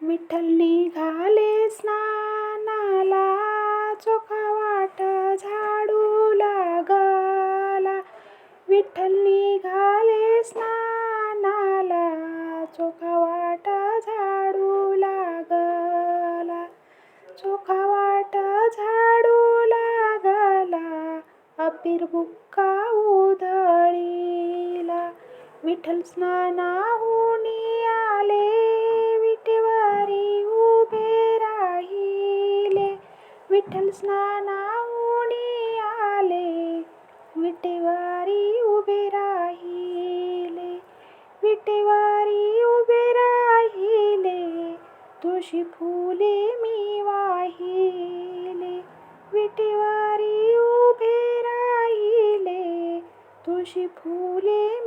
विठ्ठल निघाले स्नानाला, चोखा वाट झाडू लागला. विठ्ठल निघाले स्नानाला, चोखा वाट झाडू लागला. चोखा वाट झाडू लागला, अबीर बुक्का उधळीला. विठ्ठल स्नानाहुनी आले, विटेवारी उभे राहिले. विठ्ठल स्नानाहुनी आले, विटेवारी उभे राहिले. विटेवारी उभे राहिले, तुळशी फुले मी वाहिले. विटेवारी उभे राहिले, तुळशी फुले